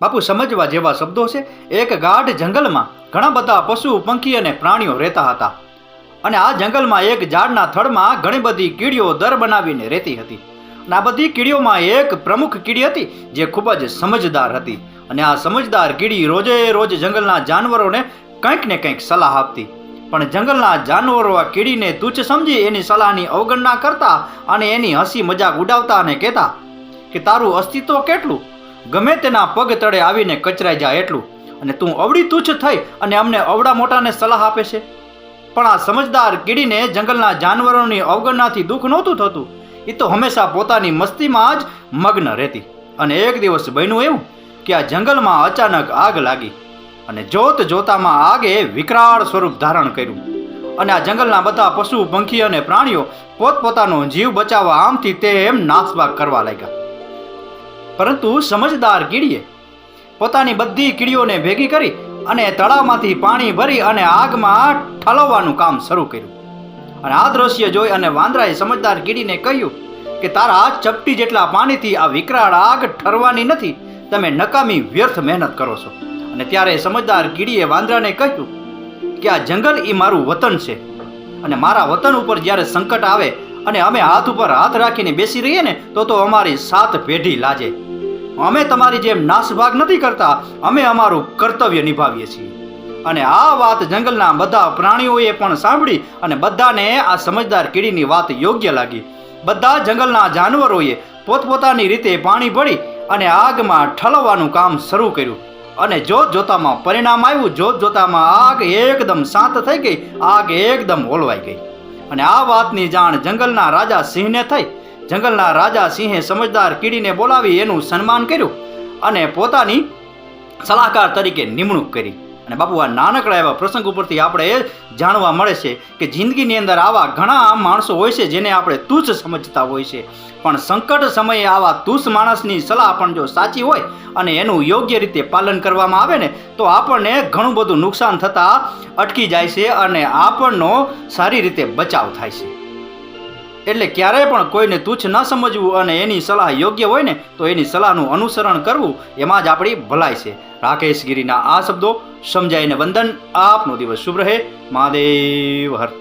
બાપુ, સમજવા જેવા શબ્દો છે. એક ગાઢ જંગલમાં ઘણા બધા પશુ, પંખી અને પ્રાણીઓ રહેતા હતા. અને આ જંગલમાં એક ઝાડના થડમાં ઘણી બધી કીડીઓ દર બનાવીને રહેતી હતી. અને આ બધી કીડીઓમાં એક પ્રમુખ કીડી હતી જે ખૂબ જ સમજદાર હતી. અને આ સમજદાર કીડી રોજે રોજ જંગલના જાનવરોને કંઈક ને કંઈક સલાહ આપતી. પણ જંગલના જાનવરો આ કીડીને તુચ્છ સમજી એની સલાહની અવગણના કરતા અને એની હસી મજાક ઉડાવતા અને કહેતા કે તારું અસ્તિત્વ કેટલું, ગમે તેના પગ તળે આવીને કચરાઈ જાય એટલું, અને તું અવળી તુચ્છ થઈ અને અમને અવડા મોટાને સલાહ આપે છે. પણ આ સમજદાર કીડીને જંગલના જાનવરોની અવગણનાથી દુઃખ નહોતું થતું. એ તો હંમેશા પોતાની મસ્તીમાં જ મગ્ન રહેતી. અને એક દિવસ બન્યું એવું કે આ જંગલમાં અચાનક આગ લાગી અને જોત જોતામાં આગે વિકરાળ સ્વરૂપ ધારણ કર્યું. અને આ જંગલના બધા પશુ, પંખી અને પ્રાણીઓ પોતપોતાનો જીવ બચાવવા આમથી તેમ નાસભાગ કરવા લાગ્યા. પરંતુ સમજદાર કીડીએ પોતાની બધી કીડીઓને ભેગી કરી અને તળાવમાંથી પાણી ભરી અને આગમાં ઠાલવવાનું કામ શરૂ કર્યું. અને આ દ્રશ્ય જોઈ અને વાંદરાએ સમજદાર કીડીને કહ્યું કે તારા ચપટી જેટલા પાણીથી આ વિકરાળ આગ ઠરવાની નથી, તમે નકામી વ્યર્થ મહેનત કરો છો. અને ત્યારે સમજદાર કીડીએ વાંદરાને કહ્યું કે આ જંગલ એ મારું વતન છે, અને મારા વતન ઉપર જ્યારે સંકટ આવે અને અમે હાથ ઉપર હાથ રાખીને બેસી રહીએ ને તો અમારી 7 પેઢી લાજે. અમે તમારી જેમ નાસભાગ નથી કરતા, અમે અમારું કર્તવ્ય નિભાવીએ છીએ. અને આ વાત જંગલના બધા પ્રાણીઓએ પણ સાંભળી અને બધાને આ સમજદાર કીડીની વાત યોગ્ય લાગી. બધા જંગલના જાનવરોએ પોતપોતાની રીતે પાણી ભરી અને આગમાં ઠલવવાનું કામ શરૂ કર્યું. અને જોત જોતામાં પરિણામ આવ્યું. જોત જોતામાં આગ એકદમ શાંત થઈ ગઈ, આગ એકદમ ઓલવાઈ ગઈ. અને આ વાતની જાણ જંગલના રાજા સિંહને થઈ. જંગલના રાજા સિંહે સમજદાર કીડીને બોલાવી એનું સન્માન કર્યું અને પોતાની સલાહકાર તરીકે નિમણૂક કરી. અને બાપુ, આ નાનકડા એવા પ્રસંગ ઉપરથી આપણે જાણવા મળે છે કે જિંદગીની અંદર આવા ઘણા માણસો હોય છે જેને આપણે તુચ્છ સમજતા હોય છે. પણ સંકટ સમયે આવા તુચ્છ માણસની સલાહ પણ જો સાચી હોય અને એનું યોગ્ય રીતે પાલન કરવામાં આવે ને તો આપણને ઘણું બધું નુકસાન થતાં અટકી જાય છે અને આપણનો સારી રીતે બચાવ થાય છે. એટલે ક્યારેય પણ કોઈને તુચ્છ ન સમજવું અને એની સલાહ યોગ્ય હોય ને તો એની સલાહનું અનુસરણ કરવું, એમાં જ આપણી ભલાઈ છે. રાકેશ ગીરીના આ શબ્દો સમજાઈને વંદન. આપનો દિવસ શુભ રહે. મહાદેવ હર.